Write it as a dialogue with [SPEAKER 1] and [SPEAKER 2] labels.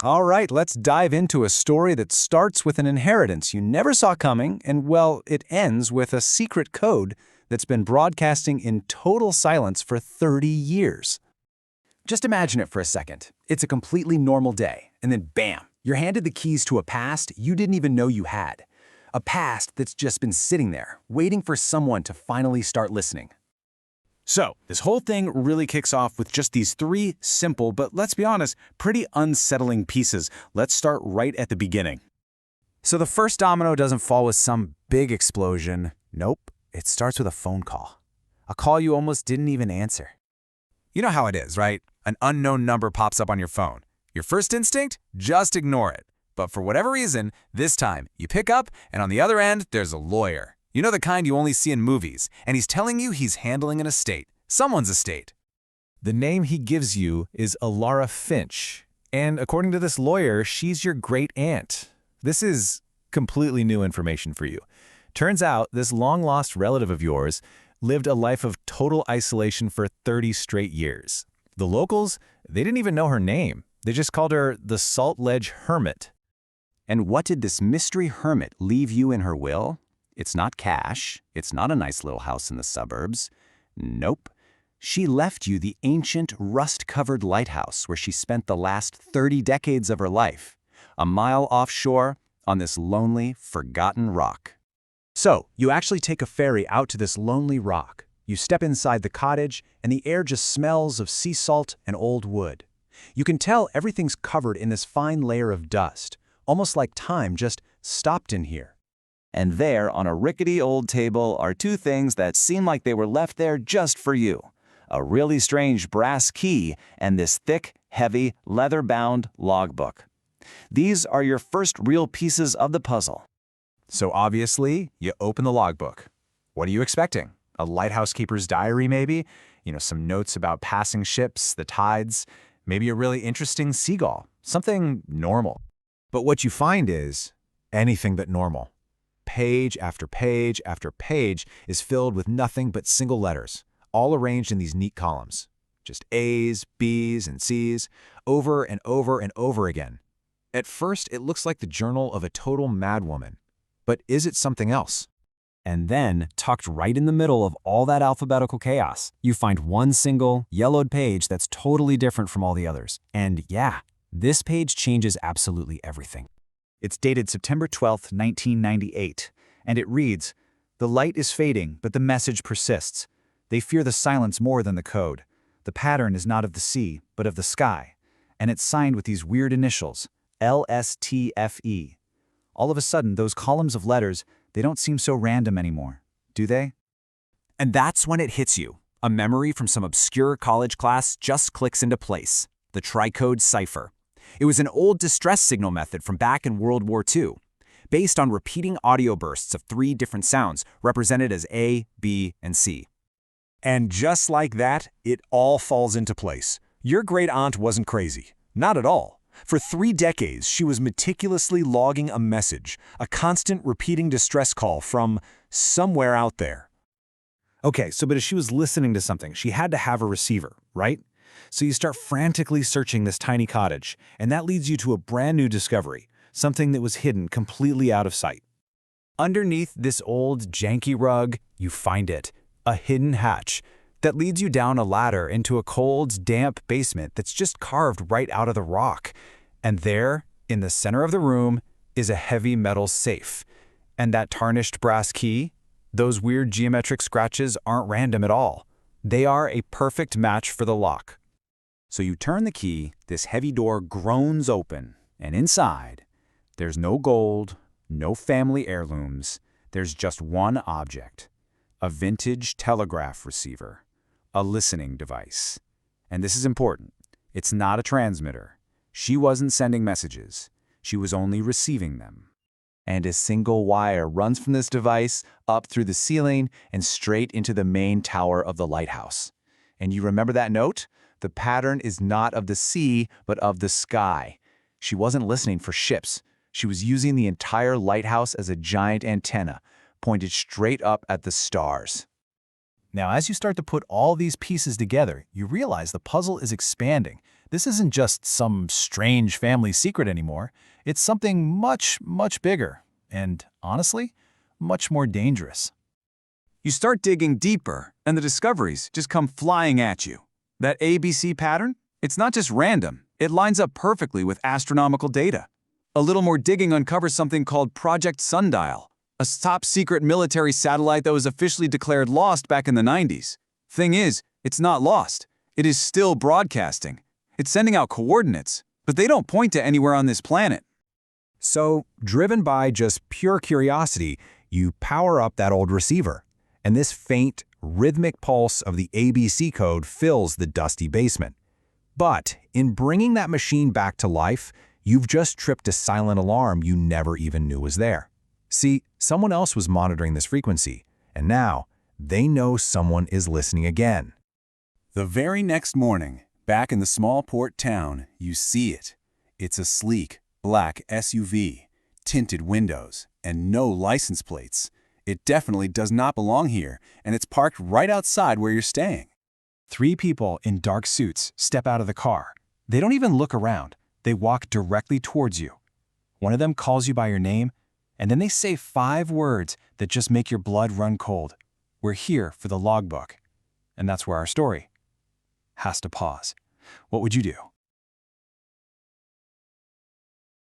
[SPEAKER 1] All right, let's dive into a story that starts with an inheritance you never saw coming, and well, it ends with a secret code that's been broadcasting in total silence for 30 years. Just imagine it for a second. It's a completely normal day, and then bam, you're handed the keys to a past you didn't even know you had. A past that's just been sitting there, waiting for someone to finally start listening.
[SPEAKER 2] So, this whole thing really kicks off with just these three simple, but let's be honest, pretty unsettling pieces. Let's start right at the beginning.
[SPEAKER 1] So the first domino doesn't fall with some big explosion. Nope, it starts with a phone call. A call you almost didn't even answer. You know how it is, right? An unknown number pops up on your phone. Your first instinct? Just ignore it. But for whatever reason, this time, you pick up, and on the other end, there's a lawyer. You know the kind you only see in movies, and he's telling you he's handling an estate, someone's estate. The name he gives you is Alara Finch, and according to this lawyer, she's your great-aunt. This is completely new information for you. Turns out, this long-lost relative of yours lived a life of total isolation for 30 straight years. The locals, they didn't even know her name. They just called her the Salt Ledge Hermit. And what did this mystery hermit leave you in her will? It's not cash. It's not a nice little house in the suburbs. Nope. She left you the ancient, rust-covered lighthouse where she spent the last 30 decades of her life, a mile offshore on this lonely, forgotten rock. So, you actually take a ferry out to this lonely rock. You step inside the cottage, and the air just smells of sea salt and old wood. You can tell everything's covered in this fine layer of dust, almost like time just stopped in here. And there, on a rickety old table, are two things that seem like they were left there just for you. A really strange brass key and this thick, heavy, leather-bound logbook. These are your first real pieces of the puzzle. So obviously, you open the logbook. What are you expecting? A lighthouse keeper's diary, maybe? Some notes about passing ships, the tides, maybe a really interesting seagull, something normal. But what you find is anything but normal. Page after page after page is filled with nothing but single letters, all arranged in these neat columns. Just A's, B's, and C's, over and over and over again. At first, it looks like the journal of a total madwoman. But is it something else? And then, tucked right in the middle of all that alphabetical chaos, you find one single, yellowed page that's totally different from all the others. And yeah, this page changes absolutely everything. It's dated September 12th, 1998, and it reads, "The light is fading, but the message persists. They fear the silence more than the code. The pattern is not of the sea, but of the sky." And it's signed with these weird initials, LSTFE. All of a sudden, those columns of letters, they don't seem so random anymore, do they? And that's when it hits you. A memory from some obscure college class just clicks into place. The tricode cipher. It was an old distress signal method from back in World War II, based on repeating audio bursts of three different sounds represented as A, B, and C.
[SPEAKER 3] And just like that, it all falls into place. Your great-aunt wasn't crazy. Not at all. For 3 decades, she was meticulously logging a message, a constant repeating distress call from somewhere out there.
[SPEAKER 2] Okay, but if she was listening to something, she had to have a receiver, right? So you start frantically searching this tiny cottage, and that leads you to a brand new discovery, something that was hidden completely out of sight. Underneath this old, janky rug, you find it, a hidden hatch that leads you down a ladder into a cold, damp basement that's just carved right out of the rock. And there, in the center of the room, is a heavy metal safe. And that tarnished brass key, those weird geometric scratches aren't random at all. They are a perfect match for the lock. So you turn the key, this heavy door groans open, and inside, there's no gold, no family heirlooms. There's just one object, a vintage telegraph receiver, a listening device. And this is important. It's not a transmitter. She wasn't sending messages. She was only receiving them. And a single wire runs from this device up through the ceiling and straight into the main tower of the lighthouse. And you remember that note? The pattern is not of the sea, but of the sky. She wasn't listening for ships. She was using the entire lighthouse as a giant antenna, pointed straight up at the stars. Now, as you start to put all these pieces together, you realize the puzzle is expanding, This isn't just some strange family secret anymore. It's something much, much bigger and, honestly, much more dangerous.
[SPEAKER 4] You start digging deeper, and the discoveries just come flying at you. That ABC pattern? It's not just random. It lines up perfectly with astronomical data. A little more digging uncovers something called Project Sundial, a top-secret military satellite that was officially declared lost back in the 90s. Thing is, it's not lost. It is still broadcasting. It's sending out coordinates, but they don't point to anywhere on this planet.
[SPEAKER 1] So, driven by just pure curiosity, you power up that old receiver, and this faint, rhythmic pulse of the ABC code fills the dusty basement. But in bringing that machine back to life, you've just tripped a silent alarm you never even knew was there. See, someone else was monitoring this frequency, and now they know someone is listening again.
[SPEAKER 4] The very next morning, back in the small port town, you see it. It's a sleek, black SUV, tinted windows, and no license plates. It definitely does not belong here, and it's parked right outside where you're staying.
[SPEAKER 2] 3 people in dark suits step out of the car. They don't even look around. They walk directly towards you. One of them calls you by your name, and then they say 5 words that just make your blood run cold. We're here for the logbook. And that's where our story has to pause. What would you do?